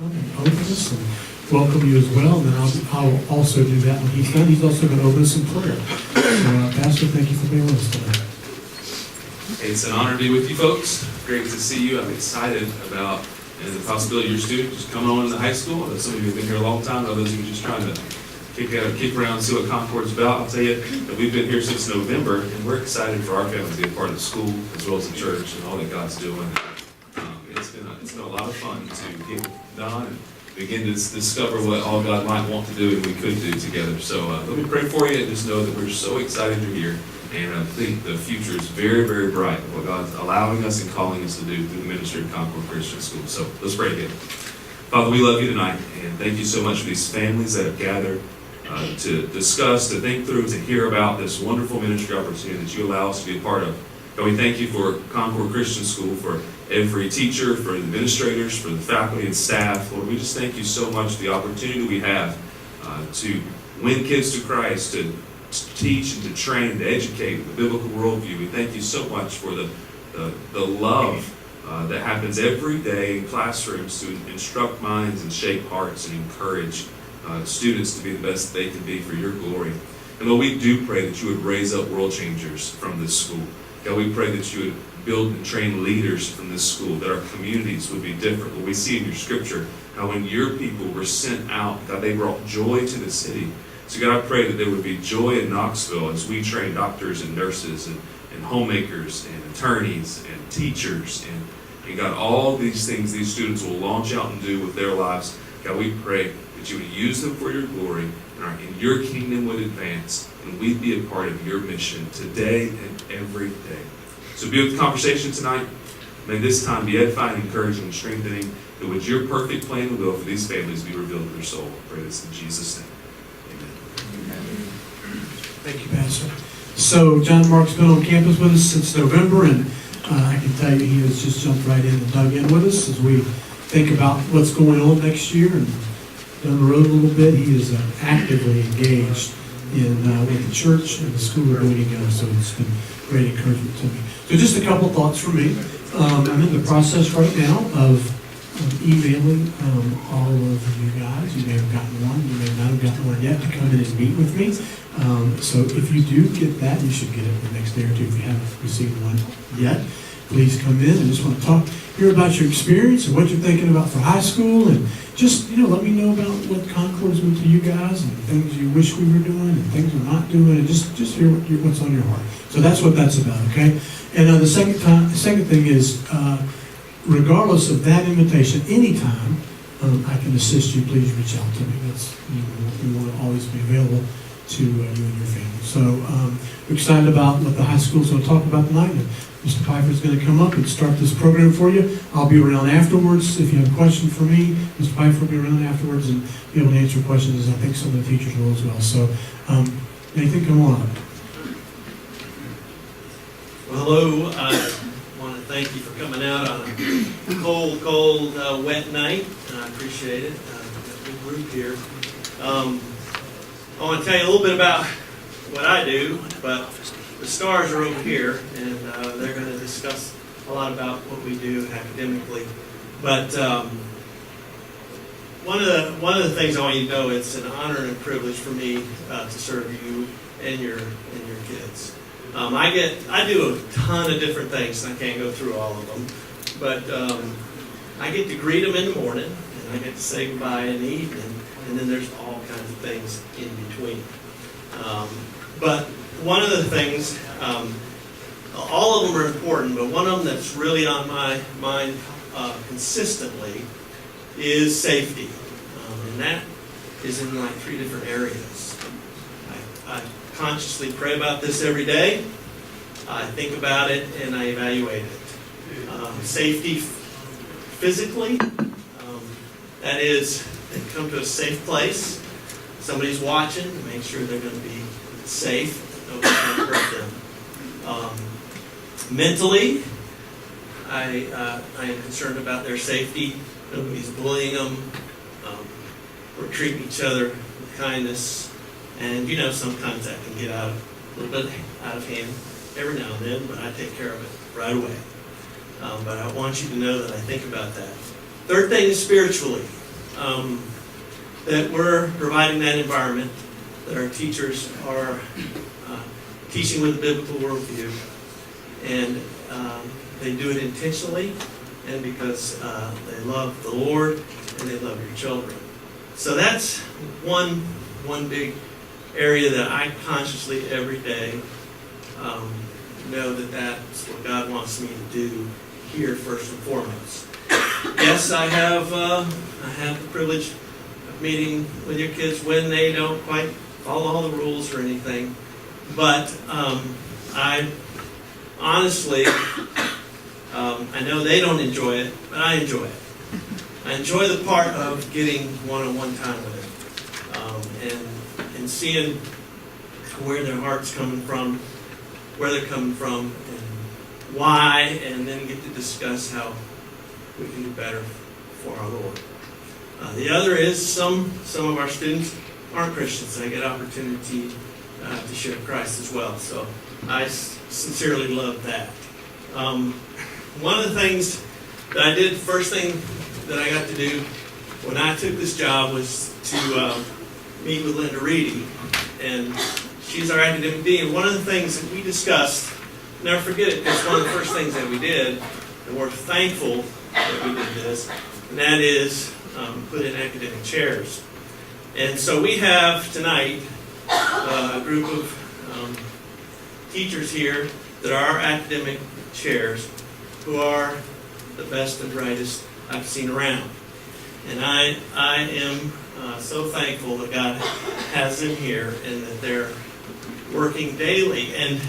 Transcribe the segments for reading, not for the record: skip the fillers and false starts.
open us and welcome you as well. And then I'll also do that when he's done. He's also going to open us in prayer. So, Pastor, thank you for being with us tonight. It's an honor to be with you folks. Great to see you. I'm excited about the possibility of your students just coming on into high school. Some of you have been here a long time. Others of you are just trying to kick around and see what Concord's about. I'll tell you that we've been here since November, and we're excited for our family to be a part of the school as well as the church and all that God's doing. It's been a lot of fun to get done and begin to discover what all God might want to do and we could do together. So let me pray for you and just know that we're so excited you're here. And I think the future is very, very bright of what God's allowing us and calling us to do through the ministry of Concord Christian School. So let's pray again. Father, we love you tonight, and thank you so much for these families that have gathered to discuss, to think through, to hear about this wonderful ministry opportunity that you allow us to be a part of. God, we thank you for Concord Christian School, for every teacher, for the administrators, for the faculty and staff. Lord, we just thank you so much for the opportunity we have to win kids to Christ, to teach and to train, to educate with the biblical worldview. We thank you so much for the love that happens every day in classrooms to instruct minds and shape hearts and encourage students to be the best they can be for your glory. And Lord, we do pray that you would raise up world changers from this school. God, we pray that you would build and train leaders from this school, that our communities would be different. What we see in your scripture, how when your people were sent out, God, they brought joy to the city. So God, I pray that there would be joy in Knoxville as we train doctors and nurses and homemakers and attorneys and teachers and God, all these things these students will launch out and do with their lives. God, we pray that you would use them for your glory and your kingdom would advance and we'd be a part of your mission today and every day. So be with the conversation tonight. May this time be edifying, encouraging, and strengthening. That would your perfect plan and will for these families be revealed to their soul. I pray this in Jesus' name. Thank you, Pastor. So John Mark's been on campus with us since November, and I can tell you he has just jumped right in and dug in with us as we think about what's going on next year and down the road a little bit. He is actively engaged in with the church and the school are doing together, so it's been great encouragement to me. So just a couple thoughts from me. I'm in the process right now of emailing all of you guys. You may have gotten one, you may not have gotten one yet, to come in and meet with me. So if you do get that, you should get it the next day or two. If you haven't received one yet, please come in. I just want to hear about your experience and what you're thinking about for high school, and just let me know about what Concord's meant to you guys and things you wish we were doing and things we're not doing, and just hear what's on your heart. So that's what that's about, okay? And the second thing is, regardless of that invitation, anytime I can assist you, please reach out to me. We want to always be available to you and your family. So we're excited about what the high school's going to talk about tonight. And Mr. Pifer is going to come up and start this program for you. I'll be around afterwards. If you have a question for me, Mr. Pifer will be around afterwards and be able to answer questions, as I think some of the teachers will as well. So Nathan, come on up. Well, hello. I want to thank you for coming out on a cold, wet night. I appreciate it. Got a good group here. I want to tell you a little bit about what I do, but the stars are over here, and they're going to discuss a lot about what we do academically. But one of the things I want you to know, it's an honor and a privilege for me to serve you and your kids. I do a ton of different things, and I can't go through all of them, but I get to greet them in the morning, and I get to say goodbye in the evening, and then there's all kinds of things in between. But one of the things, all of them are important, but one of them that's really on my mind consistently is safety. And that is in like 3 different areas. I consciously pray about this every day. I think about it and I evaluate it. Safety physically, that is, they come to a safe place. Somebody's watching to make sure they're going to be safe. Nobody's going to hurt them. Mentally, I am concerned about their safety. Nobody's bullying them. We're treating each other with kindness. And sometimes that can get a little bit out of hand every now and then, but I take care of it right away. But I want you to know that I think about that. Third thing is spiritually. that we're providing that environment, that our teachers are teaching with a biblical worldview, and they do it intentionally and because they love the Lord and they love your children. So that's one big area that I consciously every day know that that's what God wants me to do here first and foremost. Yes, I have the privilege of meeting with your kids when they don't quite follow all the rules or anything, but I honestly, I know they don't enjoy it, but I enjoy it. I enjoy the part of getting one-on-one time with them, and seeing where their heart's coming from, where they're coming from, and why, and then get to discuss how we can do better for our Lord. The other is some of our students aren't Christians. They get opportunity to share Christ as well. So I sincerely love that. One of the things that I did, first thing that I got to do when I took this job was to meet with Linda Reedy, and she's our academic dean. One of the things that we discussed, never forget it, it's one of the first things that we did, and we're thankful that we did this, and that is put in academic chairs. And so we have tonight a group of teachers here that are our academic chairs who are the best and brightest I've seen around. And I am so thankful that God has them here and that they're working daily, and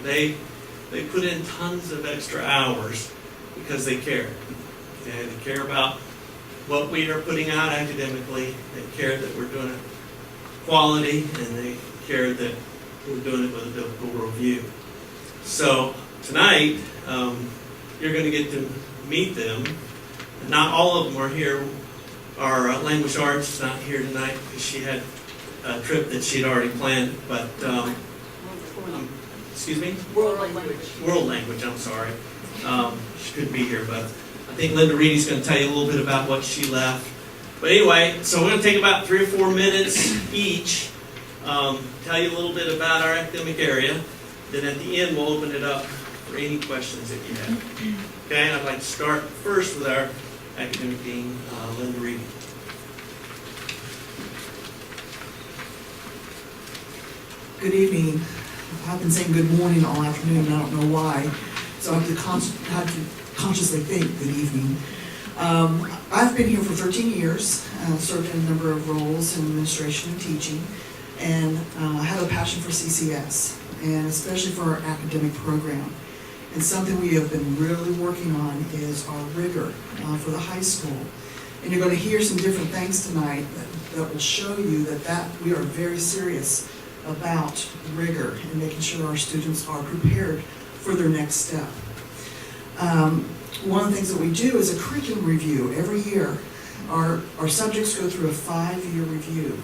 they put in tons of extra hours because they care. Okay? They care about what we are putting out academically. They care that we're doing it quality, and they care that we're doing it with a biblical worldview. So tonight, you're going to get to meet them. And not all of them are here. Our language arts is not here tonight because she had a trip that she'd already planned. But excuse me? World language. World language, I'm sorry. She couldn't be here, but I think Linda Reedy's going to tell you a little bit about what she left. But anyway, so we're going to take about 3 or 4 minutes each, tell you a little bit about our academic area. Then at the end, we'll open it up for any questions that you have. Okay, I'd like to start first with our academic dean, Linda Reedy. Good evening. I've been saying good morning all afternoon, and I don't know why. So I have to consciously think good evening. I've been here for 13 years, served in a number of roles in administration and teaching, and I have a passion for CCS, and especially for our academic program. And something we have been really working on is our rigor for the high school. And you're going to hear some different things tonight that will show you that we are very serious about rigor and making sure our students are prepared for their next step. One of the things that we do is a curriculum review. Every year, our subjects go through a 5-year review.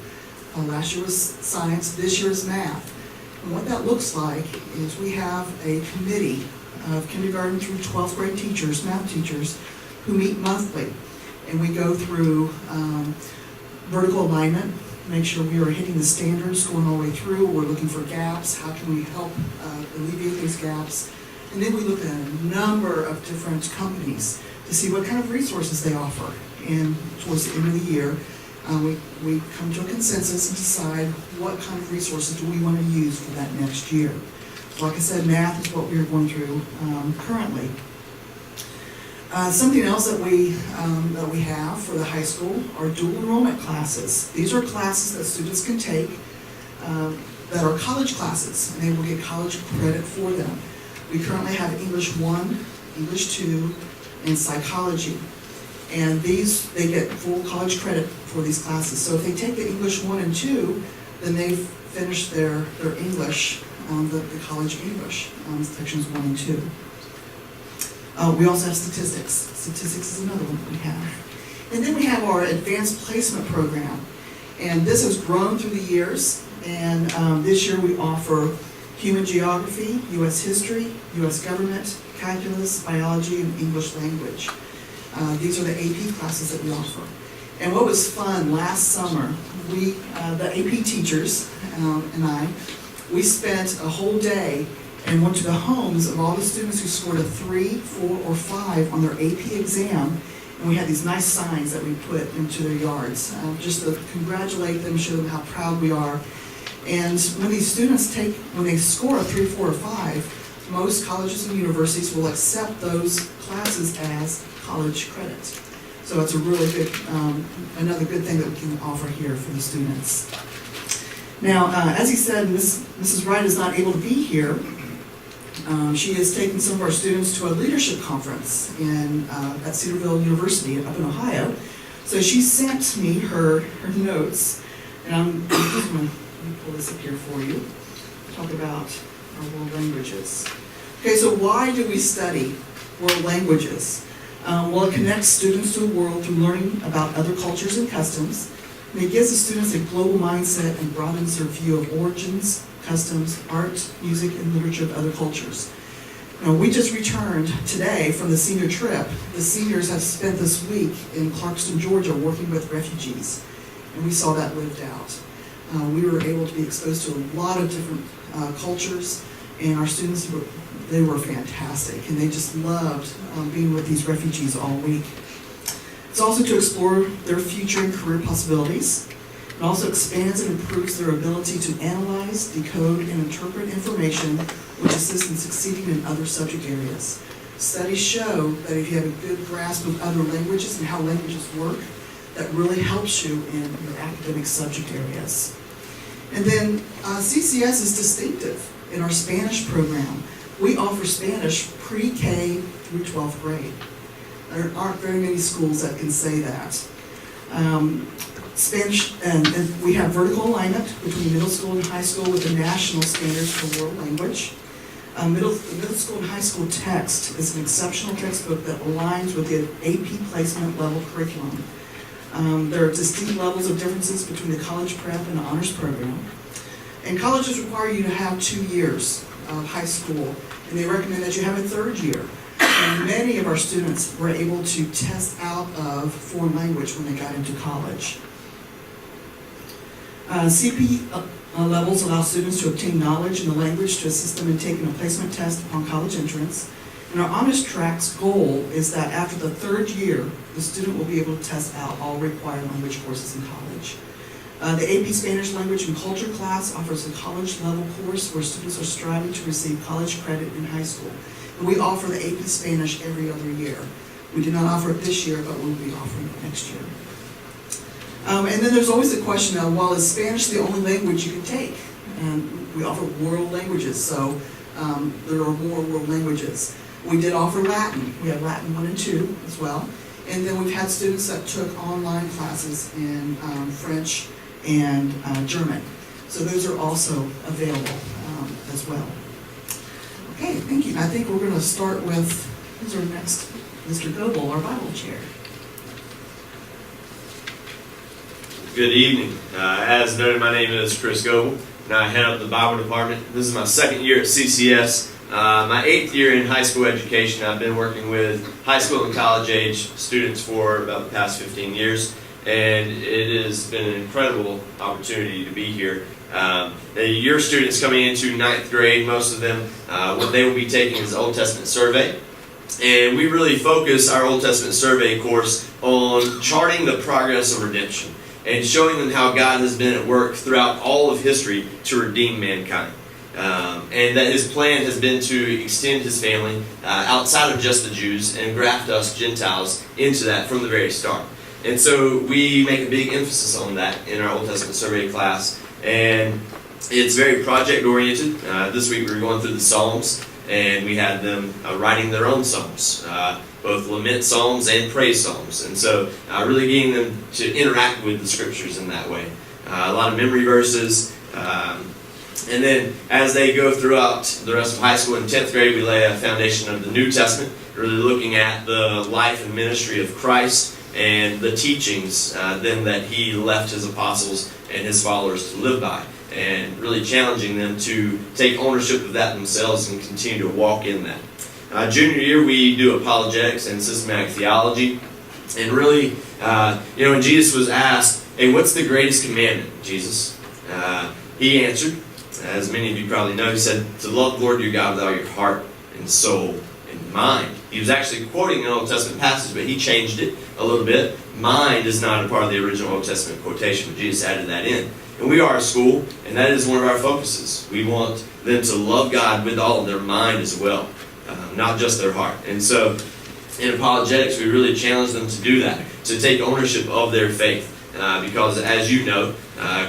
Last year was science, this year is math. And what that looks like is we have a committee of kindergarten through 12th grade teachers, math teachers, who meet monthly. And we go through vertical alignment, make sure we are hitting the standards going all the way through. We're looking for gaps. How can we help alleviate these gaps? And then we look at a number of different companies to see what kind of resources they offer. And towards the end of the year, we come to a consensus and decide what kind of resources do we want to use for that next year. Like I said, math is what we're going through currently. Something else that we have for the high school are dual enrollment classes. These are classes that students can take that are college classes, and they will get college credit for them. We currently have English 1, English 2, and psychology. And they get full college credit for these classes. So if they take the English 1 and 2, then they've finished their English, the college English, sections 1 and 2. We also have statistics. Statistics is another one that we have. And then we have our advanced placement program. And this has grown through the years. And this year we offer human geography, U.S. history, U.S. government, calculus, biology, and English language. These are the AP classes that we offer. And what was fun last summer, we, the AP teachers and I, we spent a whole day and went to the homes of all the students who scored a 3, 4, or 5 on their AP exam. And we had these nice signs that we put into their yards, just to congratulate them, show them how proud we are. And when these students when they score a 3, 4, or 5, most colleges and universities will accept those classes as college credit. So it's a really good, another good thing that we can offer here for the students. Now, as he said, Mrs. Wright is not able to be here. She has taken some of our students to a leadership conference at Cedarville University up in Ohio. So she sent me her notes, and I'm just going to pull this up here for you. Talk about our world languages. Okay, so why do we study world languages? Well, it connects students to the world through learning about other cultures and customs. And it gives the students a global mindset and broadens their view of origins, customs, art, music, and literature of other cultures. Now, we just returned today from the senior trip. The seniors have spent this week in Clarkston, Georgia, working with refugees, and we saw that lived out. We were able to be exposed to a lot of different cultures, and our students were fantastic, and they just loved being with these refugees all week. It's also to explore their future and career possibilities. It also expands and improves their ability to analyze, decode, and interpret information, which assists in succeeding in other subject areas. Studies show that if you have a good grasp of other languages and how languages work, that really helps you in your academic subject areas. And then CCS is distinctive in our Spanish program. We offer Spanish pre-K through 12th grade. There aren't very many schools that can say that. Spanish, and we have vertical alignment between middle school and high school with the national standards for world language. Middle school and high school text is an exceptional textbook that aligns with the AP placement level curriculum. There are distinct levels of differences between the college prep and the honors program. And colleges require you to have 2 years of high school, and they recommend that you have a 3rd year. And many of our students were able to test out of foreign language when they got into college. CP levels allow students to obtain knowledge in the language to assist them in taking a placement test upon college entrance. And our honors track's goal is that after the 3rd year, the student will be able to test out all required language courses in college. The AP Spanish Language and Culture class offers a college-level course where students are striving to receive college credit in high school. And we offer the AP Spanish every other year. We did not offer it this year, but we'll be offering it next year. And then there's always the question of, well, is Spanish the only language you can take? And we offer world languages, so there are more world languages. We did offer Latin. We have Latin 1 and 2 as well. And then we've had students that took online classes in French and German. So those are also available as well. Okay, thank you. I think we're going to start with, who's our next? Mr. Goebel, our Bible chair. Good evening. As noted, my name is Chris Goebel, and I head up the Bible department. This is my 2nd year at CCS. My 8th year in high school education. I've been working with high school and college age students for about the past 15 years, and it has been an incredible opportunity to be here. Your students coming into 9th grade, most of them, what they will be taking is the Old Testament survey. And we really focus our Old Testament survey course on charting the progress of redemption and showing them how God has been at work throughout all of history to redeem mankind. And that His plan has been to extend His family outside of just the Jews and graft us Gentiles into that from the very start. And so we make a big emphasis on that in our Old Testament survey class. And it's very project-oriented. This week we were going through the Psalms, and we had them writing their own psalms, both lament psalms and praise psalms. And so really getting them to interact with the scriptures in that way. A lot of memory verses. And then as they go throughout the rest of high school in 10th grade, we lay a foundation of the New Testament, really looking at the life and ministry of Christ and the teachings then that He left His apostles and His followers to live by, and really challenging them to take ownership of that themselves and continue to walk in that. Junior year, we do apologetics and systematic theology. And really, when Jesus was asked, hey, what's the greatest commandment, Jesus? He answered, as many of you probably know, he said, to love the Lord your God with all your heart and soul and mind. He was actually quoting an Old Testament passage, but he changed it a little bit. Mind is not a part of the original Old Testament quotation, but Jesus added that in. And we are a school, and that is one of our focuses. We want them to love God with all of their mind as well, not just their heart. And so in apologetics, we really challenge them to do that, to take ownership of their faith. Because as you know,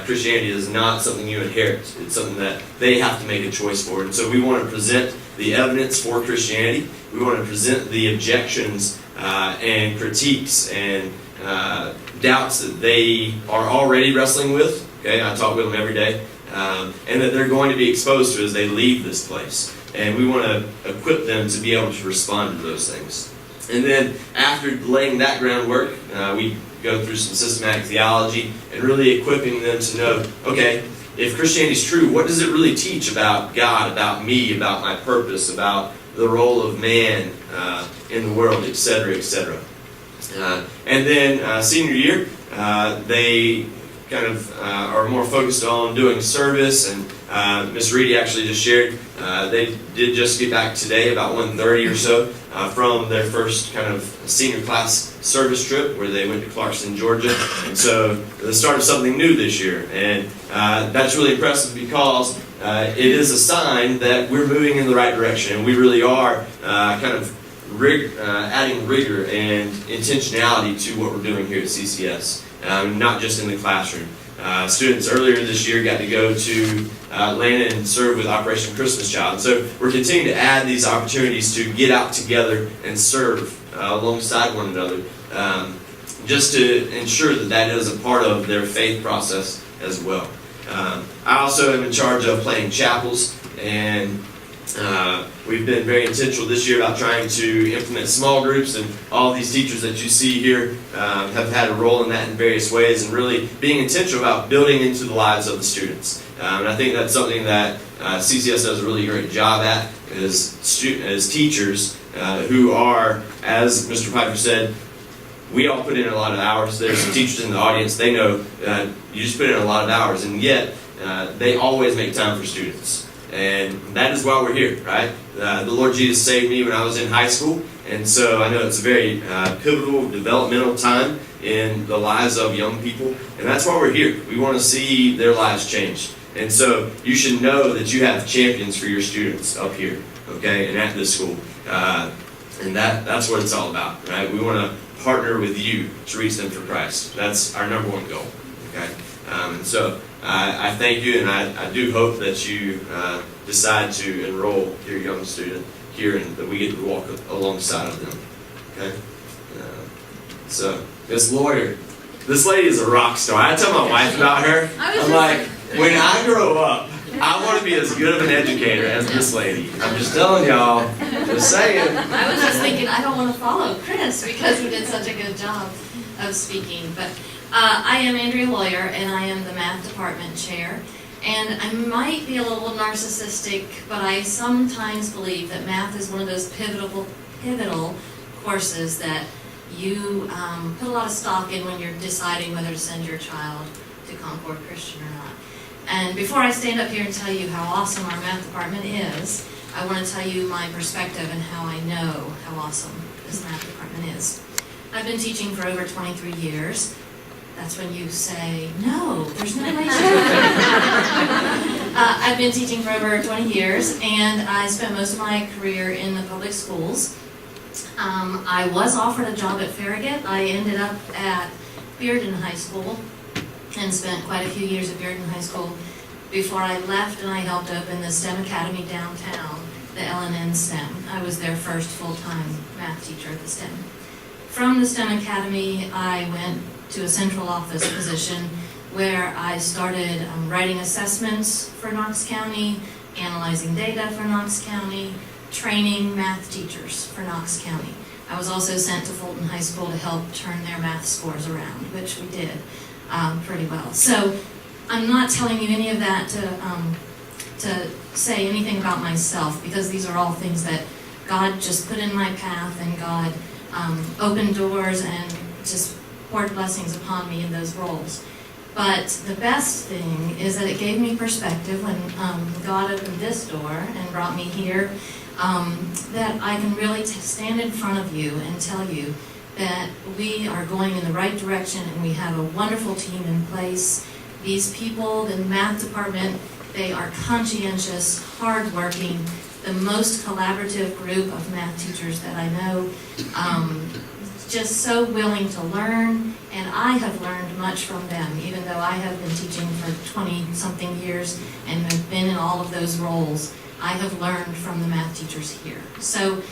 Christianity is not something you inherit. It's something that they have to make a choice for. And so we want to present the evidence for Christianity. We want to present the objections and critiques and doubts that they are already wrestling with. Okay, I talk with them every day. And that they're going to be exposed to as they leave this place. And we want to equip them to be able to respond to those things. And then after laying that groundwork, we go through some systematic theology and really equipping them to know, okay, if Christianity is true, what does it really teach about God, about me, about my purpose, about the role of man in the world, etc., etc. And then senior year, they kind of are more focused on doing service, and Miss Reedy actually just shared, they did just get back today, about 1:30 or so, from their first kind of senior class service trip where they went to Clarkston, Georgia. And so the start of something new this year. And that's really impressive because it is a sign that we're moving in the right direction. And we really are kind of adding rigor and intentionality to what we're doing here at CCS, not just in the classroom. Students earlier this year got to go to Atlanta and serve with Operation Christmas Child. So we're continuing to add these opportunities to get out together and serve alongside one another, just to ensure that that is a part of their faith process as well. I also am in charge of planning chapels, and we've been very intentional this year about trying to implement small groups, and all of these teachers that you see here have had a role in that in various ways, and really being intentional about building into the lives of the students. And I think that's something that CCS does a really great job at, as teachers who are, as Mr. Pifer said, we all put in a lot of hours. There's some teachers in the audience, they know you just put in a lot of hours, and yet they always make time for students. And that is why we're here, right? The Lord Jesus saved me when I was in high school, and so I know it's a very pivotal, developmental time in the lives of young people, and that's why we're here. We want to see their lives changed. And so you should know that you have champions for your students up here, okay, and at this school. And that's what it's all about, right? We want to partner with you to reach them for Christ. That's our number one goal, okay? And so I thank you, and I do hope that you decide to enroll your young student here, and that we get to walk alongside of them, okay? So this lawyer, this lady is a rock star. I tell my wife about her. I'm like, when I grow up, I want to be as good of an educator as this lady. I'm just telling y'all, just saying. I was just thinking, I don't want to follow Chris because he did such a good job of speaking. But I am Andrea Lawyer, and I am the math department chair. And I might be a little narcissistic, but I sometimes believe that math is one of those pivotal courses that you put a lot of stock in when you're deciding whether to send your child to Concord Christian or not. And before I stand up here and tell you how awesome our math department is, I want to tell you my perspective and how I know how awesome this math department is. I've been teaching for over 23 years. That's when you say, no, there's no way. I've been teaching for over 20 years, and I spent most of my career in the public schools. I was offered a job at Farragut. I ended up at Bearden High School and spent quite a few years at Bearden High School before I left, and I helped open the STEM Academy downtown, the LNN STEM. I was their first full-time math teacher at the STEM. From the STEM Academy, I went to a central office position where I started writing assessments for Knox County, analyzing data for Knox County, training math teachers for Knox County. I was also sent to Fulton High School to help turn their math scores around, which we did pretty well. So I'm not telling you any of that to say anything about myself, because these are all things that God just put in my path, and God opened doors and just poured blessings upon me in those roles. But the best thing is that it gave me perspective when God opened this door and brought me here, that I can really stand in front of you and tell you that we are going in the right direction and we have a wonderful team in place. These people in the math department, they are conscientious, hardworking, the most collaborative group of math teachers that I know. Just so willing to learn, and I have learned much from them, even though I have been teaching for 20-something years and have been in all of those roles. I have learned from the math teachers here. So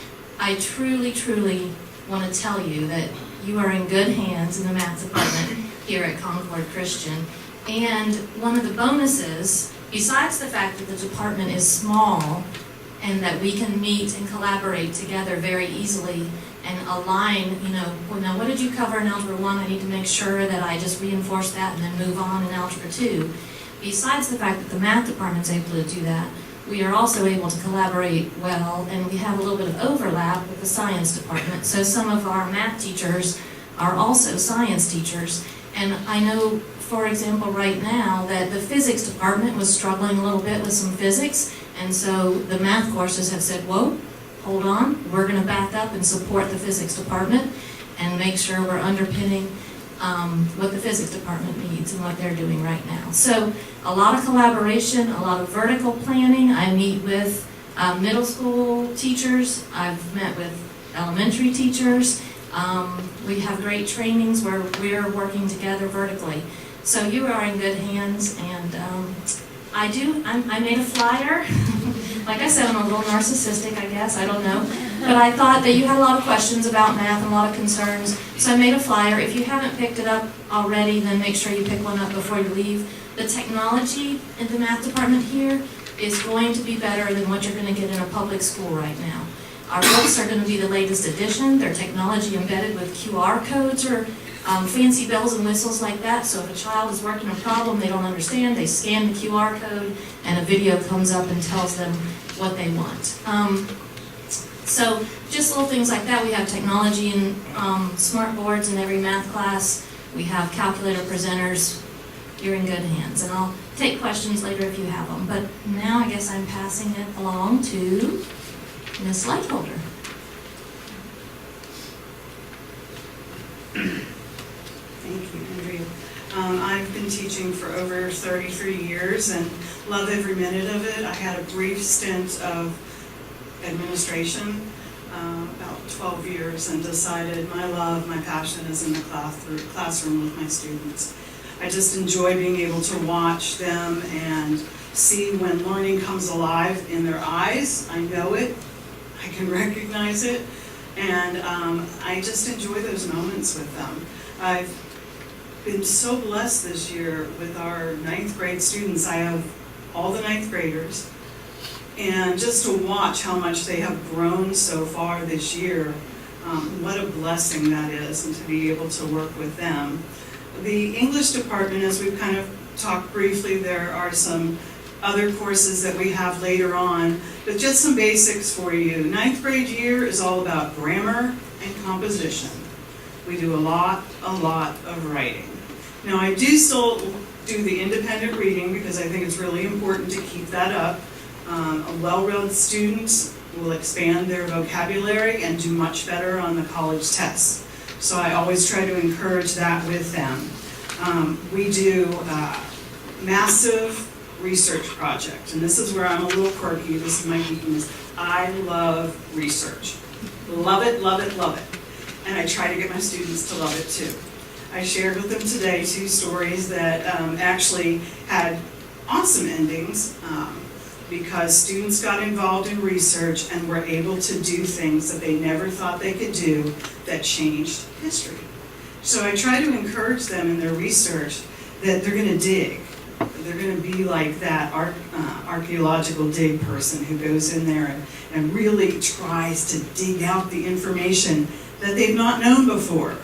I truly, truly want to tell you that you are in good hands in the math department here at Concord Christian. And one of the bonuses, besides the fact that the department is small and that we can meet and collaborate together very easily and align, well, now what did you cover in Algebra 1? I need to make sure that I just reinforce that and then move on in Algebra 2. Besides the fact that the math department's able to do that, we are also able to collaborate well, and we have a little bit of overlap with the science department. So some of our math teachers are also science teachers. And I know, for example, right now that the physics department was struggling a little bit with some physics, and so the math courses have said, whoa, hold on, we're going to back up and support the physics department and make sure we're underpinning what the physics department needs and what they're doing right now. So a lot of collaboration, a lot of vertical planning. I meet with middle school teachers. I've met with elementary teachers. We have great trainings where we're working together vertically. So you are in good hands, and I made a flyer. Like I said, I'm a little narcissistic, I guess, I don't know. But I thought that you had a lot of questions about math and a lot of concerns, so I made a flyer. If you haven't picked it up already, then make sure you pick one up before you leave. The technology in the math department here is going to be better than what you're going to get in a public school right now. Our books are going to be the latest edition. They're technology embedded with QR codes or fancy bells and whistles like that. So if a child is working a problem they don't understand, they scan the QR code and a video comes up and tells them what they want. So just little things like that. We have technology and smart boards in every math class. We have calculator presenters. You're in good hands. And I'll take questions later if you have them. But now I guess I'm passing it along to Ms. Lightholder. Thank you, Andrea. I've been teaching for over 33 years and love every minute of it. I had a brief stint of administration, about 12 years, and decided my love, my passion is in the classroom with my students. I just enjoy being able to watch them and see when learning comes alive in their eyes. I know it, I can recognize it, and I just enjoy those moments with them. I've been so blessed this year with our 9th grade students. I have all the 9th graders, and just to watch how much they have grown so far this year, what a blessing that is, and to be able to work with them. The English department, as we've kind of talked briefly, there are some other courses that we have later on, but just some basics for you. 9th grade year is all about grammar and composition. We do a lot of writing. Now I do still do the independent reading because I think it's really important to keep that up. Well-read students will expand their vocabulary and do much better on the college tests. So I always try to encourage that with them. We do massive research project, and this is where I'm a little quirky. This is my weakness. I love research. Love it, love it, love it. And I try to get my students to love it too. I shared with them today 2 stories that actually had awesome endings because students got involved in research and were able to do things that they never thought they could do that changed history. So I try to encourage them in their research that they're going to dig. They're going to be like that archaeological dig person who goes in there and really tries to dig out the information that they've not known before.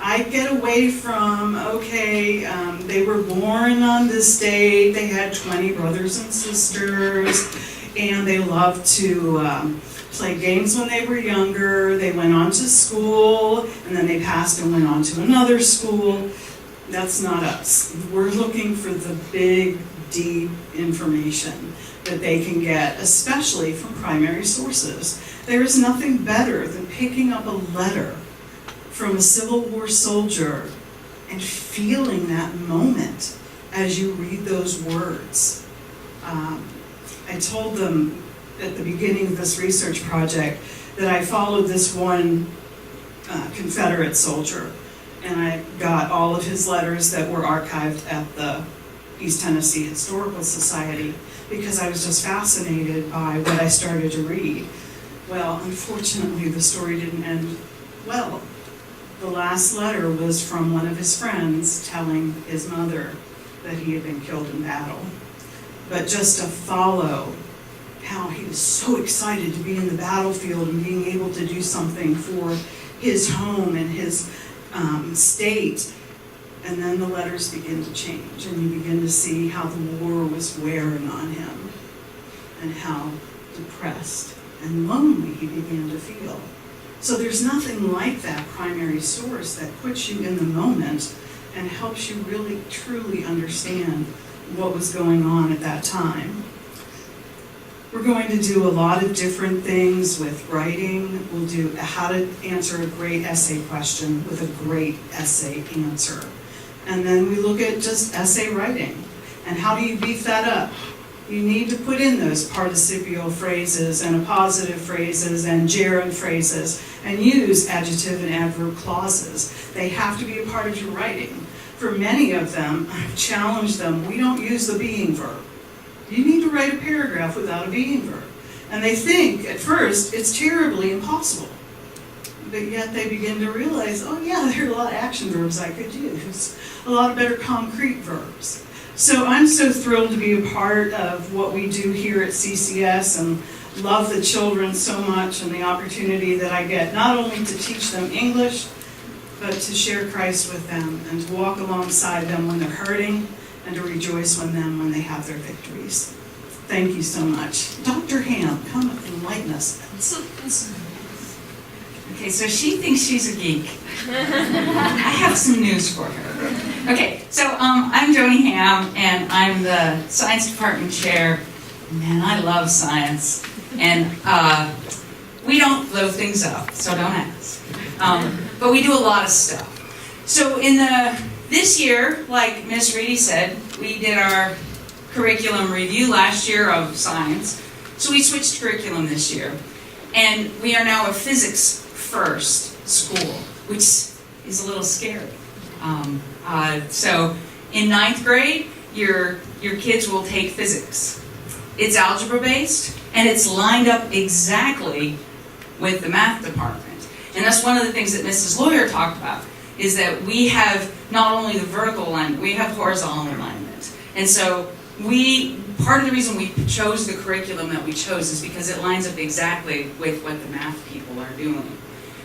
I get away from, okay, they were born on this date, they had 20 brothers and sisters, and they loved to played games when they were younger, they went on to school, and then they passed and went on to another school. That's not us. We're looking for the big, deep information that they can get, especially from primary sources. There is nothing better than picking up a letter from a Civil War soldier and feeling that moment as you read those words. I told them at the beginning of this research project that I followed this one Confederate soldier, and I got all of his letters that were archived at the East Tennessee Historical Society because I was just fascinated by what I started to read. Well, unfortunately, the story didn't end well. The last letter was from one of his friends telling his mother that he had been killed in battle. But just to follow how he was so excited to be in the battlefield and being able to do something for his home and his state. And then the letters begin to change, and you begin to see how the war was wearing on him and how depressed and lonely he began to feel. So there's nothing like that primary source that puts you in the moment and helps you really truly understand what was going on at that time. We're going to do a lot of different things with writing. We'll do how to answer a great essay question with a great essay answer. And then we look at just essay writing. And how do you beef that up? You need to put in those participial phrases and appositive phrases and gerund phrases and use adjective and adverb clauses. They have to be a part of your writing. For many of them, I've challenged them, we don't use the being verb. You need to write a paragraph without a being verb. And they think, at first, it's terribly impossible. But yet they begin to realize, oh yeah, there are a lot of action verbs I could use. A lot of better concrete verbs. So I'm so thrilled to be a part of what we do here at CCS and love the children so much and the opportunity that I get not only to teach them English, but to share Christ with them and to walk alongside them when they're hurting and to rejoice with them when they have their victories. Thank you so much. Dr. Ham, come enlighten us. Okay, so she thinks she's a geek. I have some news for her. Okay, so I'm Joni Ham, and I'm the science department chair. Man, I love science. And we don't blow things up, so don't ask. But we do a lot of stuff. So this year, like Ms. Reedy said, we did our curriculum review last year of science. So we switched curriculum this year. And we are now a physics first school, which is a little scary. So in 9th grade, your kids will take physics. It's algebra based, and it's lined up exactly with the math department. And that's one of the things that Mrs. Lawyer talked about, is that we have not only the vertical alignment, we have horizontal alignment. And so part of the reason we chose the curriculum that we chose is because it lines up exactly with what the math people are doing.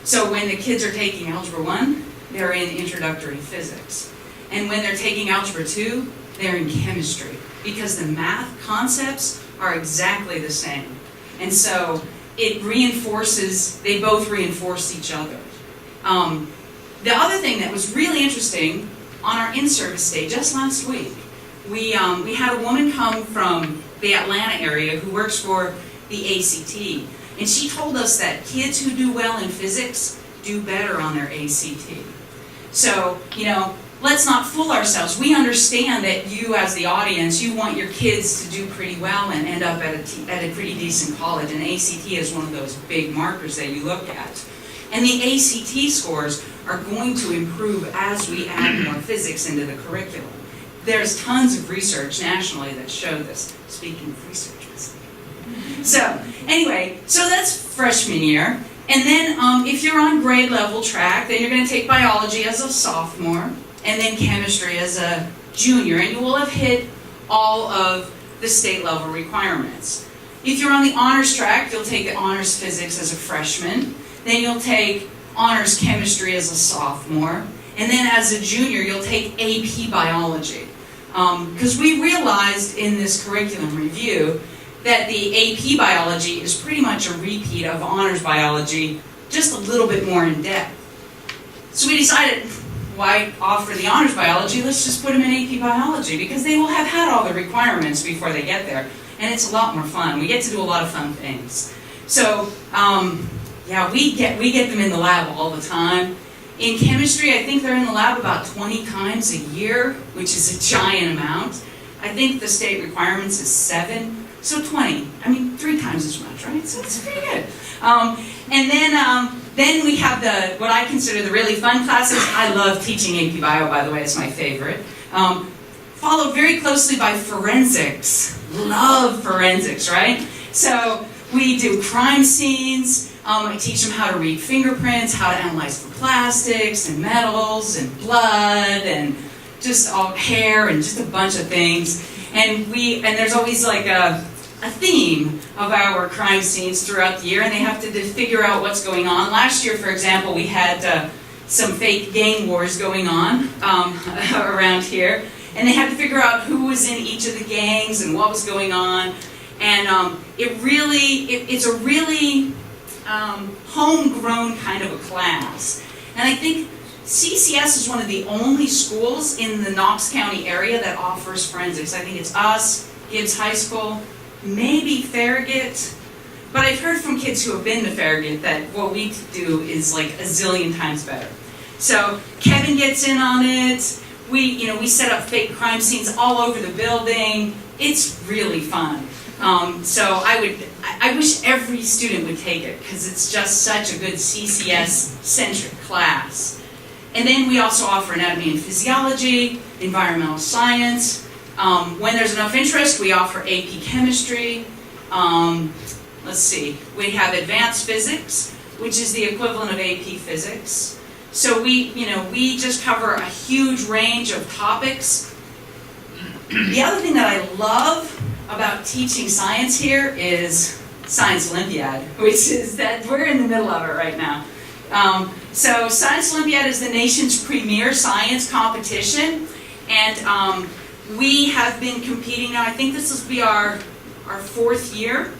So when the kids are taking Algebra 1, they're in introductory physics. And when they're taking Algebra 2, they're in chemistry, because the math concepts are exactly the same. And so they both reinforce each other. The other thing that was really interesting, on our in-service day just last week, we had a woman come from the Atlanta area who works for the ACT. And she told us that kids who do well in physics do better on their ACT. So, let's not fool ourselves. We understand that you, as the audience, you want your kids to do pretty well and end up at a pretty decent college. And ACT is one of those big markers that you look at. And the ACT scores are going to improve as we add more physics into the curriculum. There's tons of research nationally that show this. Speaking of research, so anyway, so that's freshman year. And then if you're on grade level track, then you're going to take biology as a sophomore and then chemistry as a junior. And you will have hit all of the state level requirements. If you're on the honors track, you'll take the honors physics as a freshman. Then you'll take honors chemistry as a sophomore. And then as a junior, you'll take AP biology. Because we realized in this curriculum review that the AP biology is pretty much a repeat of honors biology, just a little bit more in depth. So we decided, why offer the honors biology? Let's just put them in AP biology, because they will have had all the requirements before they get there. And it's a lot more fun. We get to do a lot of fun things. So, yeah, we get them in the lab all the time. In chemistry, I think they're in the lab about 20 times a year, which is a giant amount. I think the state requirements is 7, so 20. I mean, 3 times as much, right? So it's pretty good. And then we have what I consider the really fun classes. I love teaching AP Bio, by the way, it's my favorite. Followed very closely by forensics. Love forensics, right? So we do crime scenes. I teach them how to read fingerprints, how to analyze for plastics and metals and blood and just all hair and just a bunch of things. And there's always like a theme of our crime scenes throughout the year, and they have to figure out what's going on. Last year, for example, we had some fake gang wars going on around here, and they had to figure out who was in each of the gangs and what was going on. And it's a really homegrown kind of a class. And I think CCS is one of the only schools in the Knox County area that offers forensics. I think it's us, Gibbs High School, maybe Farragut. But I've heard from kids who have been to Farragut that what we do is like a zillion times better. So Kevin gets in on it. We set up fake crime scenes all over the building. It's really fun. So I wish every student would take it, because it's just such a good CCS-centric class. And then we also offer anatomy and physiology, environmental science. When there's enough interest, we offer AP chemistry. Let's see, we have advanced physics, which is the equivalent of AP physics. So we just cover a huge range of topics. The other thing that I love about teaching science here is Science Olympiad, which is that we're in the middle of it right now. So Science Olympiad is the nation's premier science competition, and we have been competing now. I think this will be our 4th year.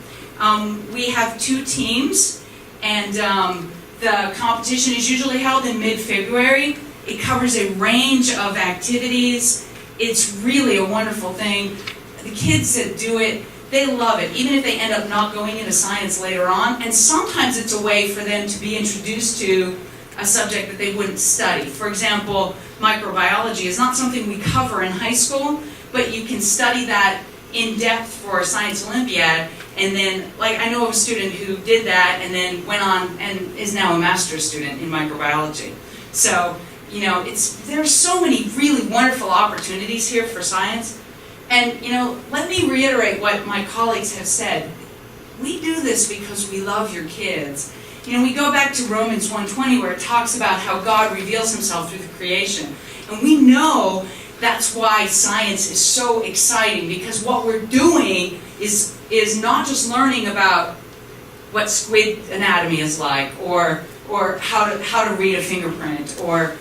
We have 2 teams, and the competition is usually held in mid-February. It covers a range of activities. It's really a wonderful thing. The kids that do it, they love it, even if they end up not going into science later on. And sometimes it's a way for them to be introduced to a subject that they wouldn't study. For example, microbiology is not something we cover in high school, but you can study that in depth for a Science Olympiad. And then, like, I know of a student who did that and then went on and is now a master's student in microbiology. So, there's so many really wonderful opportunities here for science. And, let me reiterate what my colleagues have said. We do this because we love your kids. We go back to Romans 1:20, where it talks about how God reveals himself through the creation. And we know that's why science is so exciting, because what we're doing is not just learning about what squid anatomy is like, or how to read a fingerprint, or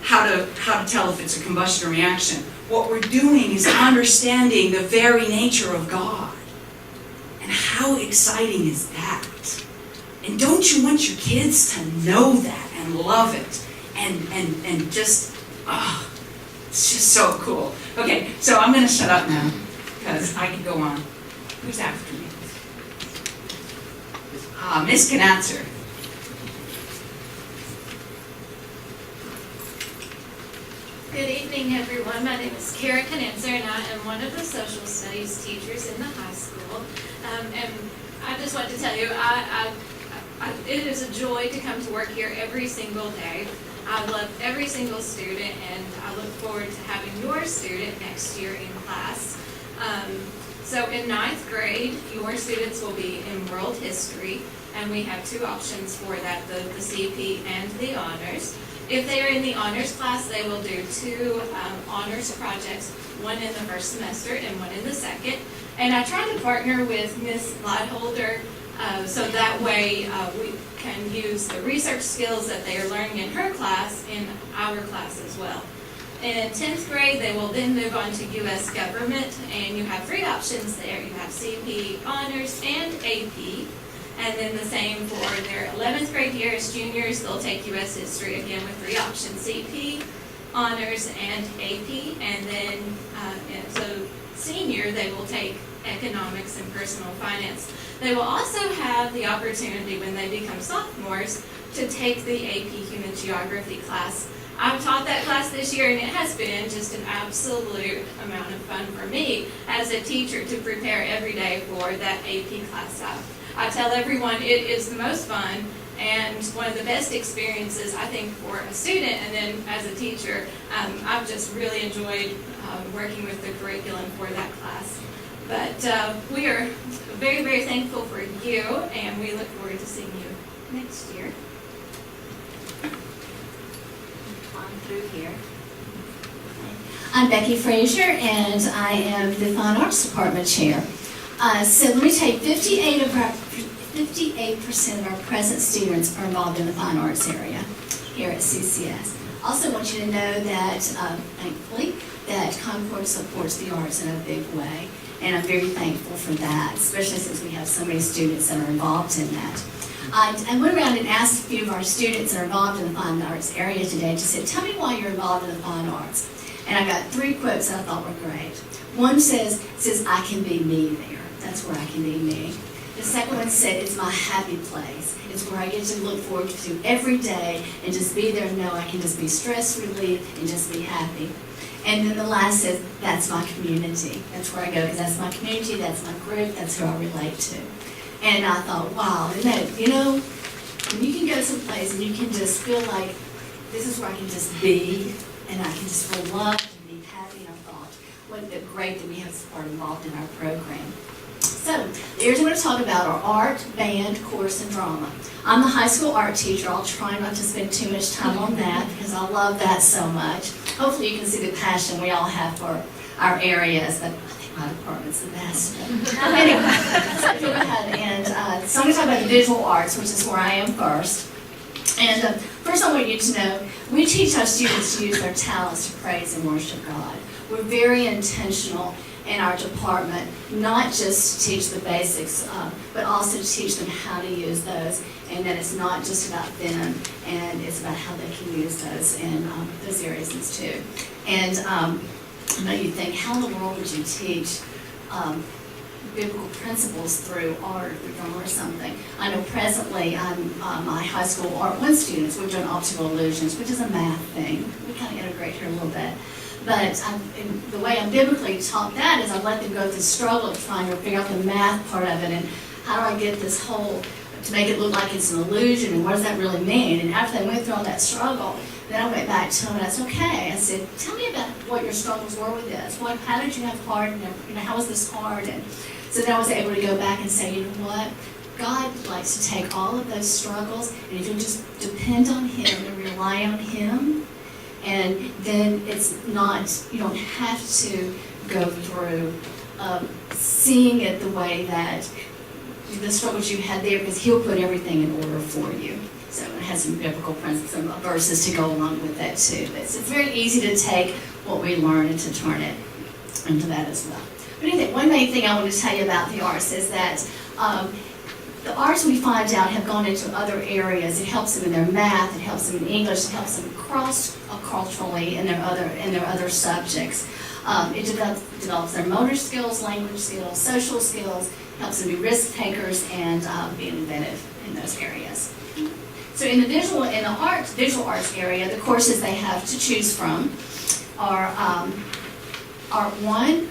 how to tell if it's a combustion reaction. What we're doing is understanding the very nature of God. And how exciting is that? And don't you want your kids to know that and love it and just, it's just so cool. Okay, so I'm going to shut up now, because I could go on. Who's after me? Miss Knatzer. Good evening, everyone. My name is Kara Knatzer, and I am one of the social studies teachers in the high school. And I just want to tell you, it is a joy to come to work here every single day. I love every single student, and I look forward to having your student next year in class. So in 9th grade, your students will be in world history, and we have 2 options for that, the CP and the honors. If they are in the honors class, they will do 2 honors projects, one in the first semester and one in the second. And I try to partner with Ms. Lightholder so that way we can use the research skills that they are learning in her class in our class as well. In 10th grade, they will then move on to U.S. Government, and you have 3 options there. You have CP, Honors, and AP. And then the same for their 11th grade year as juniors, they'll take U.S. History again with 3 options, CP, Honors, and AP. And then, so senior, they will take Economics and Personal Finance. They will also have the opportunity when they become sophomores to take the AP Human Geography class. I've taught that class this year, and it has been just an absolute amount of fun for me as a teacher to prepare every day for that AP class. I tell everyone it is the most fun and one of the best experiences, I think, for a student, and then as a teacher, I've just really enjoyed working with the curriculum for that class. But we are very, very thankful for you, and we look forward to seeing you next year. On through here. I'm Becky Frazier, and I am the Fine Arts Department Chair. So let me tell you, 58% of our present students are involved in the fine arts area here at CCS. Also want you to know that, thankfully, that Concord supports the arts in a big way, and I'm very thankful for that, especially since we have so many students that are involved in that. I went around and asked a few of our students that are involved in the fine arts area today, just said, tell me why you're involved in the fine arts. And I got 3 quotes that I thought were great. One says, I can be me there. That's where I can be me. The second one said, it's my happy place. It's where I get to look forward to every day and just be there and know I can just be stress relieved and just be happy. And then the last says, that's my community. That's where I go because that's my community, that's my group, that's who I relate to. And I thought, wow, isn't that, you know, when you can go someplace and you can just feel like this is where I can just be and I can just feel loved and be happy, and I thought, what great that we have support involved in our program. So, the areas we're going to talk about are art, band, chorus, and drama. I'm the high school art teacher. I'll try not to spend too much time on that because I love that so much. Hopefully you can see the passion we all have for our areas, but I think my department's the best. Anyway, so go ahead and so I'm going to talk about the visual arts, which is where I am first. And first I want you to know, we teach our students to use their talents to praise and worship God. We're very intentional in our department, not just to teach the basics, but also to teach them how to use those, and that it's not just about them, and it's about how they can use those in those areas too. And I know you think, how in the world would you teach biblical principles through art or through drama or something? I know presently my high school Art 1 students, we're doing optical illusions, which is a math thing. We kind of integrate here a little bit. But the way I'm biblically taught that is I let them go through the struggle of trying to figure out the math part of it and how do I get this whole, to make it look like it's an illusion and what does that really mean? And after they went through all that struggle, then I went back to them and I said, okay, I said, tell me about what your struggles were with this. How did you have hard, how was this hard? And so then I was able to go back and say, you know what? God likes to take all of those struggles and if you just depend on Him and rely on Him, and then it's not, you don't have to go through seeing it the way that the struggles you had there, because He'll put everything in order for you. So it has some biblical principles, some verses to go along with that too. But it's very easy to take what we learn and to turn it into that as well. But anyway, one main thing I want to tell you about the arts is that the arts we find out have gone into other areas. It helps them in their math, it helps them in English, it helps them cross-culturally in their other subjects. It develops their motor skills, language skills, social skills, helps them be risk takers and be inventive in those areas. So in the visual arts area, the courses they have to choose from are Art 1,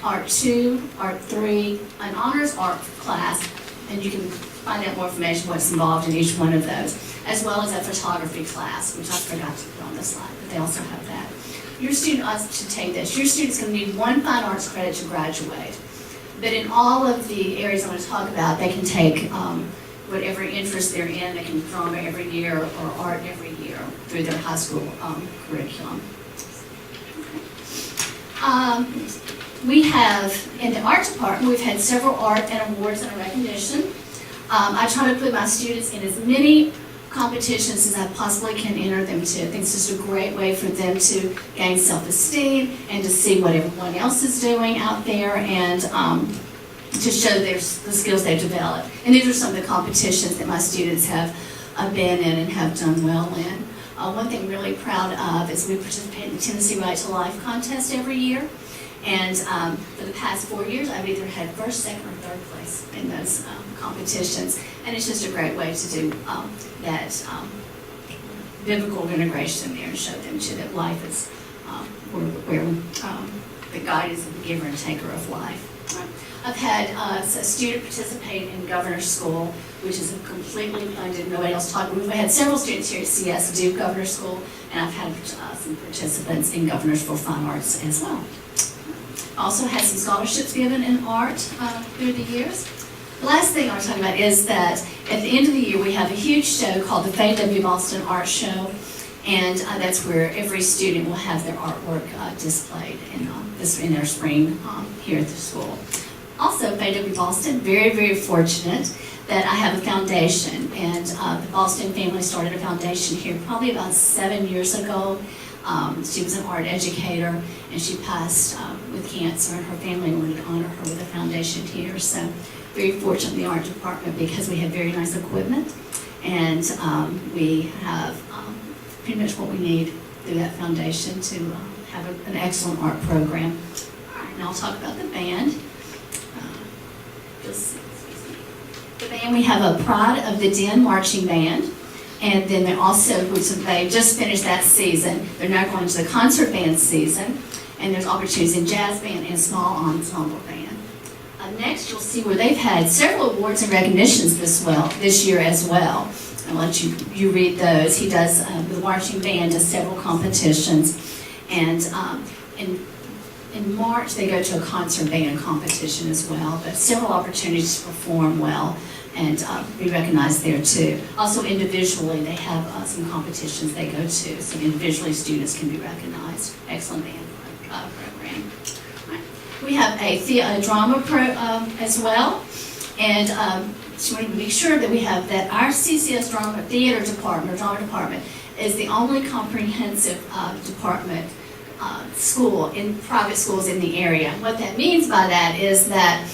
Art 2, Art 3, an honors art class, and you can find out more information what's involved in each one of those, as well as a photography class, which I forgot to put on the slide, but they also have that. Your student should take this. Your student's going to need 1 fine arts credit to graduate. But in all of the areas I'm going to talk about, they can take whatever interest they're in. They can drama every year or art every year through their high school curriculum. We have, in the art department, we've had several art and awards and recognition. I try to put my students in as many competitions as I possibly can enter them to. I think it's just a great way for them to gain self-esteem and to see what everyone else is doing out there, and to show the skills they've developed. And these are some of the competitions that my students have been in and have done well in. One thing I'm really proud of is we participate in the Tennessee Right to Life contest every year. And for the past 4 years, I've either had first, second, or third place in those competitions. And it's just a great way to do that biblical integration there and show them too that life is where the God is the giver and taker of life. I've had a student participate in Governor's School, which is a completely funded, nobody else taught. We've had several students here at CS do Governor's School, and I've had some participants in Governor's for Fine Arts as well. Also had some scholarships given in art through the years. The last thing I want to talk about is that at the end of the year we have a huge show called the Faye W. Boston Art Show, and that's where every student will have their artwork displayed in their spring here at the school. Also, Faye W. Boston, very, very fortunate that I have a foundation, and the Boston family started a foundation here probably about 7 years ago. She was an art educator, and she passed with cancer, and her family wanted to honor her with a foundation here. So very fortunate in the art department because we have very nice equipment, and we have pretty much what we need through that foundation to have an excellent art program. All right, now I'll talk about the band. The band, we have a Pride of the Den marching band. And then they're also, they just finished that season. They're now going to the concert band season. And there's opportunities in jazz band and small ensemble band. Next, you'll see where they've had several awards and recognitions this year as well. I'll let you read those. He does, the marching band does several competitions. And in March, they go to a concert band competition as well. But several opportunities to perform well and be recognized there too. Also individually, they have some competitions they go to, so individually students can be recognized. Excellent band program. Right. We have a drama as well, and so we want to make sure that we have that our CCS drama theater department, or drama department, is the only comprehensive department school in private schools in the area. What that means by that is that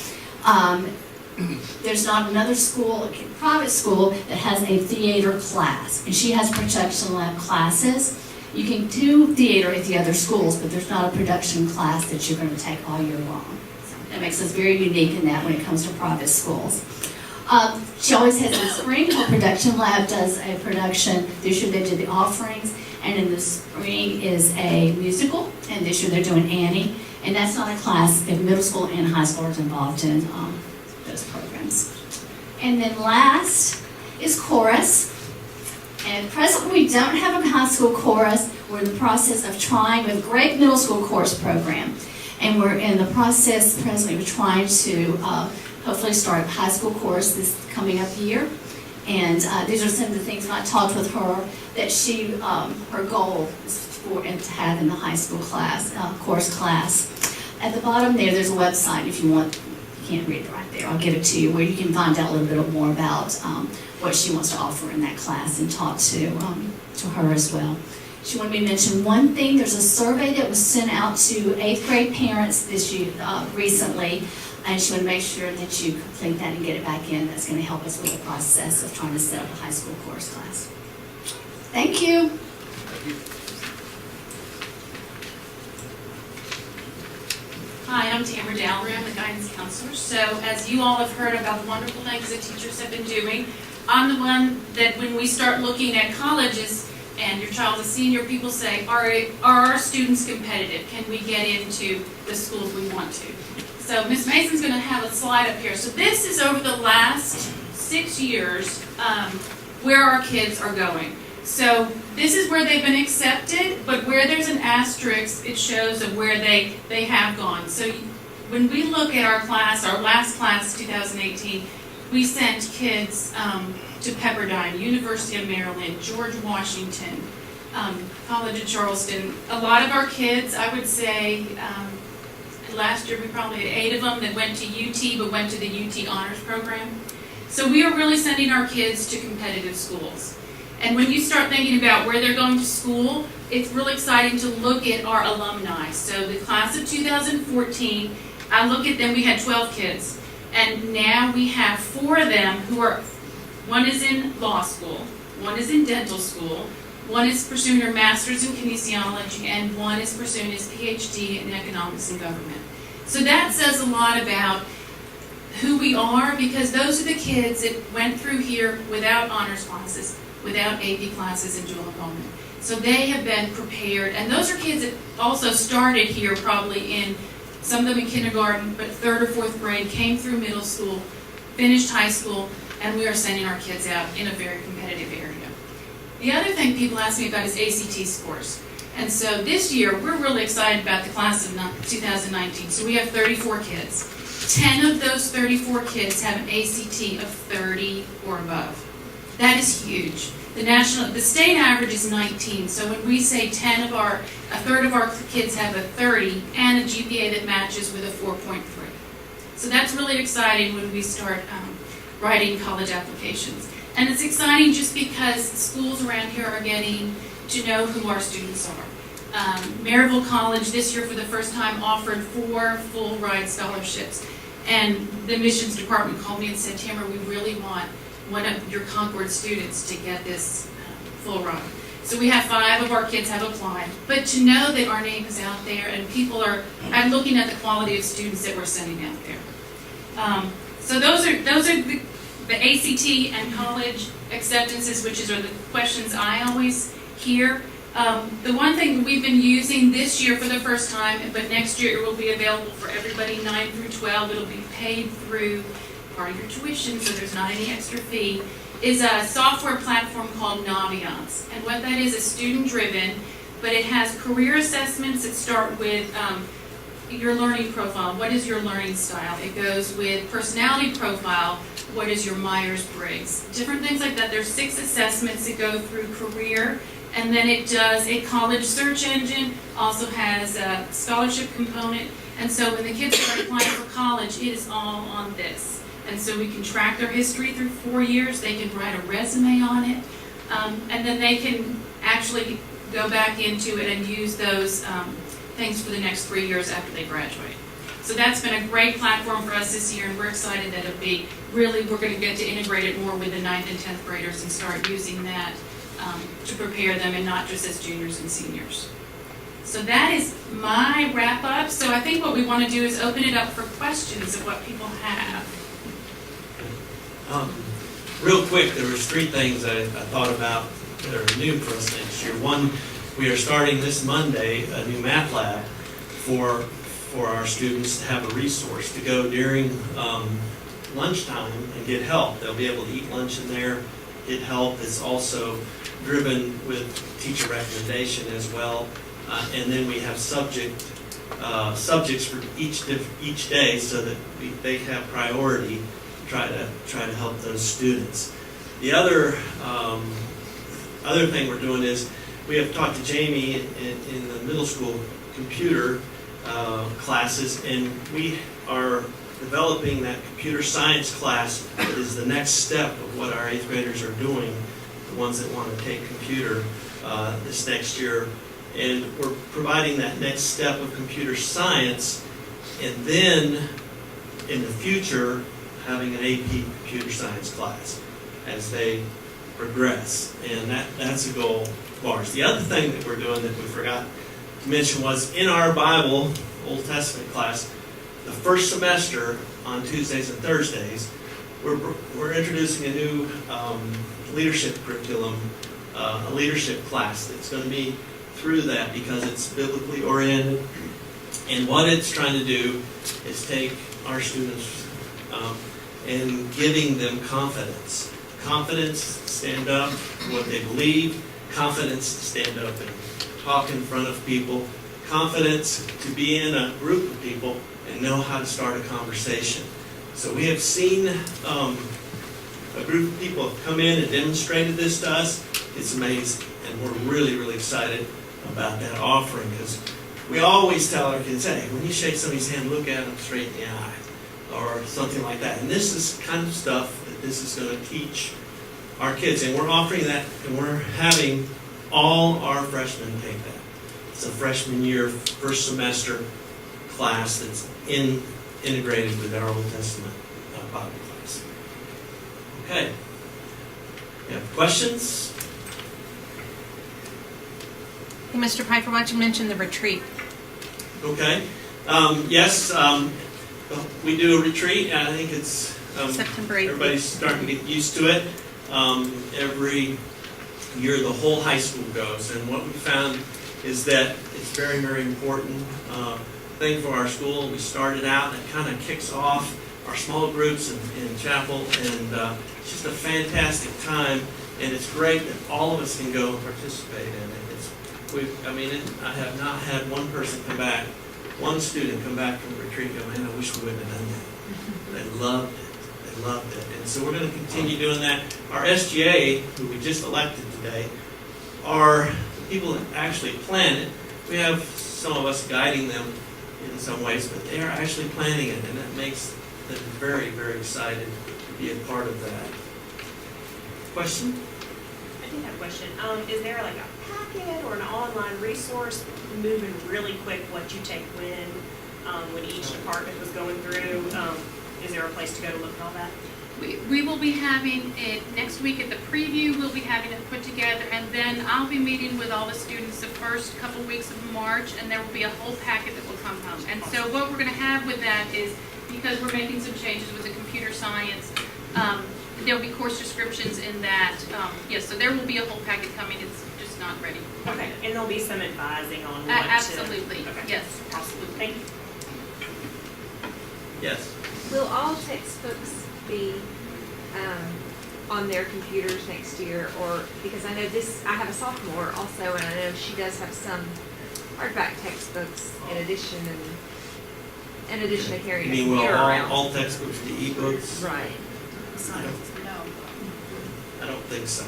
there's not another school, private school, that has a theater class. And she has production lab classes. You can do theater at the other schools, but there's not a production class that you're going to take all year long. So that makes us very unique in that when it comes to private schools. She always has in spring, her production lab does a production. This year they did the offerings, and in the spring is a musical, and this year they're doing Annie. And that's not a class if middle school and high school are involved in those programs. And then last is chorus. And presently we don't have a high school chorus. We're in the process of trying with a great middle school chorus program. And we're in the process presently of trying to hopefully start a high school chorus this coming up year. And these are some of the things I talked with her that she, her goal is for to have in the high school class, chorus class. At the bottom there's a website if you want. You can't read it right there. I'll give it to you where you can find out a little bit more about what she wants to offer in that class and talk to her as well. She wanted me to mention one thing. There's a survey that was sent out to 8th grade parents this year recently, and she wanted to make sure that you complete that and get it back in. That's going to help us with the process of trying to set up a high school chorus class. Thank you. Hi, I'm Tamara Dowler. I'm the guidance counselor. So as you all have heard about the wonderful things that teachers have been doing, I'm the one that when we start looking at colleges and your child's a senior, people say, are our students competitive? Can we get into the schools we want to? So Ms. Mason's going to have a slide up here. So this is over the last 6 years where our kids are going. So this is where they've been accepted, but where there's an asterisk, it shows of where they have gone. So when we look at our class, our last class, 2018, we sent kids to Pepperdine, University of Maryland, George Washington, College of Charleston. A lot of our kids, I would say, last year we probably had 8 of them that went to UT, but went to the UT Honors Program. So we are really sending our kids to competitive schools. And when you start thinking about where they're going to school, it's really exciting to look at our alumni. So the class of 2014, I look at them, we had 12 kids. And now we have 4 of them who are, one is in law school, one is in dental school, one is pursuing her master's in kinesiology, and one is pursuing his PhD in economics and government. So that says a lot about who we are, because those are the kids that went through here without honors classes, without AP classes and dual enrollment. So they have been prepared, and those are kids that also started here probably in, some of them in kindergarten, but 3rd or 4th grade, came through middle school, finished high school, and we are sending our kids out in a very competitive area. The other thing people ask me about is ACT scores. And so this year, we're really excited about the class of 2019. So we have 34 kids. 10 of those 34 kids have an ACT of 30 or above. That is huge. The state average is 19. So when we say a third of our kids have a 30 and a GPA that matches with a 4.3. So that's really exciting when we start writing college applications. And it's exciting just because schools around here are getting to know who our students are. Maryville College this year for the first time offered 4 full ride scholarships. And the admissions department called me and said, Tamara, we really want one of your Concord students to get this full ride. So we have 5 of our kids have applied. But to know that our name is out there and people are, I'm looking at the quality of students that we're sending out there. So those are the ACT and college acceptances, which are the questions I always hear. The one thing we've been using this year for the first time, but next year it will be available for everybody 9 through 12. It'll be paid through part of your tuition, so there's not any extra fee, is a software platform called Naviance. And what that is student-driven, but it has career assessments that start with your learning profile. What is your learning style? It goes with personality profile. What is your Myers-Briggs? Different things like that. There's 6 assessments that go through career, and then it does a college search engine, also has a scholarship component. And so when the kids start applying for college, it is all on this. And so we can track their history through 4 years. They can write a resume on it, and then they can actually go back into it and use those things for the next 3 years after they graduate. So that's been a great platform for us this year, and we're excited that it'll be really, we're going to get to integrate it more with the 9th and 10th graders and start using that to prepare them, and not just as juniors and seniors. So that is my wrap up. So I think what we want to do is open it up for questions of what people have. Real quick, there was 3 things I thought about that are new for us next year. One, we are starting this Monday a new math lab for our students to have a resource to go during lunchtime and get help. They'll be able to eat lunch in there, get help. It's also driven with teacher recommendation as well. And then we have subjects for each day, so that they have priority to try to help those students. The other thing we're doing is we have talked to Jamie in the middle school computer classes, and we are developing that computer science class that is the next step of what our 8th graders are doing, the ones that want to take computer this next year. And we're providing that next step of computer science, and then in the future having an AP computer science class as they progress. And that's a goal of ours. The other thing that we're doing that we forgot to mention was in our Bible, Old Testament class, the first semester on Tuesdays and Thursdays, we're introducing a new leadership curriculum, a leadership class that's going to be through that because it's biblically oriented. And what it's trying to do is take our students and giving them confidence. Confidence to stand up for what they believe, confidence to stand up and talk in front of people, confidence to be in a group of people and know how to start a conversation. So we have seen a group of people have come in and demonstrated this to us. It's amazing, and we're really, really excited about that offering, because we always tell our kids, hey, when you shake somebody's hand, look at them straight in the eye, or something like that. And this is kind of stuff that this is going to teach our kids, and we're offering that, and we're having all our freshmen take that. It's a freshman year, first semester class that's integrated with our Old Testament Bible class. Okay. You have questions? Mr. Pifer, why don't you mention the retreat? Okay. Yes, we do a retreat, and I think it's September 8th. everybody's starting to get used to it. Every year, the whole high school goes, and what we found is that it's very, very important thing for our school. We started out, and it kind of kicks off our small groups in chapel, and it's just a fantastic time, and it's great that all of us can go participate in it. I have not had one person come back, one student come back from the retreat and go, man, I wish we would have done that. They loved it. They loved it. And so we're going to continue doing that. Our SGA, who we just elected today, are the people that actually plan it. We have some of us guiding them in some ways, but they are actually planning it, and that makes them very, very excited to be a part of that. Question? I do have a question. Is there like a packet or an online resource moving really quick what you take when each department was going through? Is there a place to go to look at all that? We will be having it next week at the preview. We'll be having it put together, and then I'll be meeting with all the students the first couple weeks of March, and there will be a whole packet that will come home. And so what we're going to have with that is, because we're making some changes with the computer science, there will be course descriptions in that. Yes, so there will be a whole packet coming. It's just not ready. Okay, and there'll be some advising on what Absolutely. to... Okay. Yes, absolutely. Thank you. Yes. Will all textbooks be on their computers next year, or, because I know I have a sophomore also, and I know she does have some hardback textbooks in addition to carrying a You mean, computer will around. all textbooks be e-books? Right. I don't think so.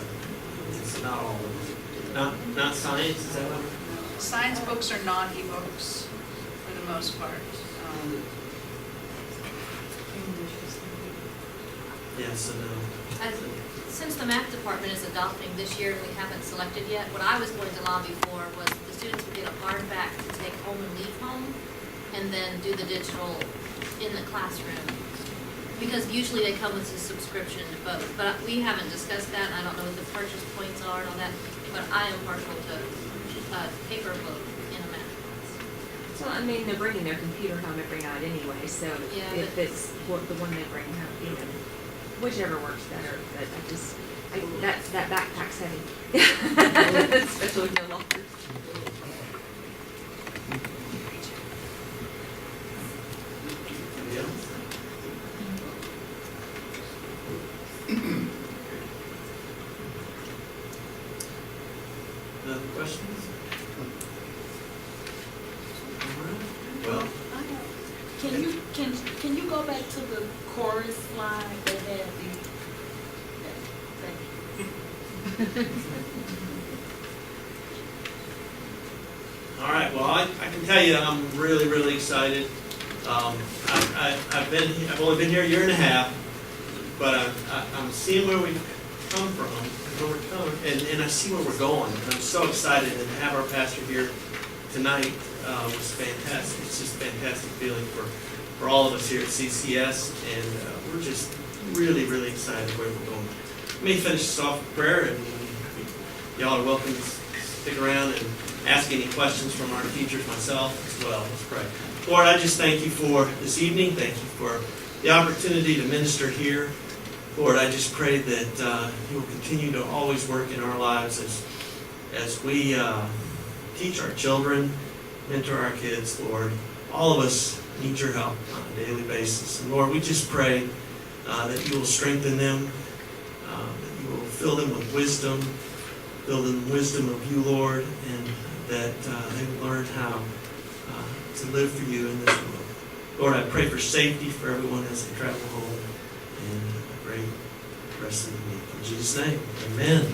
It's not all of them. Not science, is that what? Science books are non-ebooks for the most part. Yes and no. Since the math department is adopting this year and we haven't selected yet, what I was going to lobby for was the students would get a hardback to take home and leave home, and then do the digital in the classroom. Because usually they come with a subscription to both. But we haven't discussed that, and I don't know what the purchase points are and all that, but I am partial to paper book in a math class. So, I mean, they're bringing their computer home every night anyway, so Yeah, if it's the one they bring home, even whichever works better, but that backpack's heavy. Especially with no lockers. Anybody else? Other questions? All right. Well, Can you go back to the chorus slide that had all right. Well, I can tell you, I'm really, really excited. I've only been here a year and a half, but I'm seeing where we've come from, where we're coming, and I see where we're going. And I'm so excited, and to have our pastor here tonight was fantastic. It's just a fantastic feeling for all of us here at CCS, and we're just really, really excited where we're going. Let me finish this off with prayer, and y'all are welcome to stick around and ask any questions from our teachers, myself as well. Let's pray. Lord, I just thank you for this evening. Thank you for the opportunity to minister here. Lord, I just pray that you will continue to always work in our lives as we teach our children, mentor our kids, Lord. All of us need your help on a daily basis. And Lord, we just pray that you will strengthen them, that you will fill them with wisdom, fill them with wisdom of you, Lord, and that they will learn how to live for you in this world. Lord, I pray for safety for everyone as they travel home, and a great rest of the week. In Jesus' name, amen.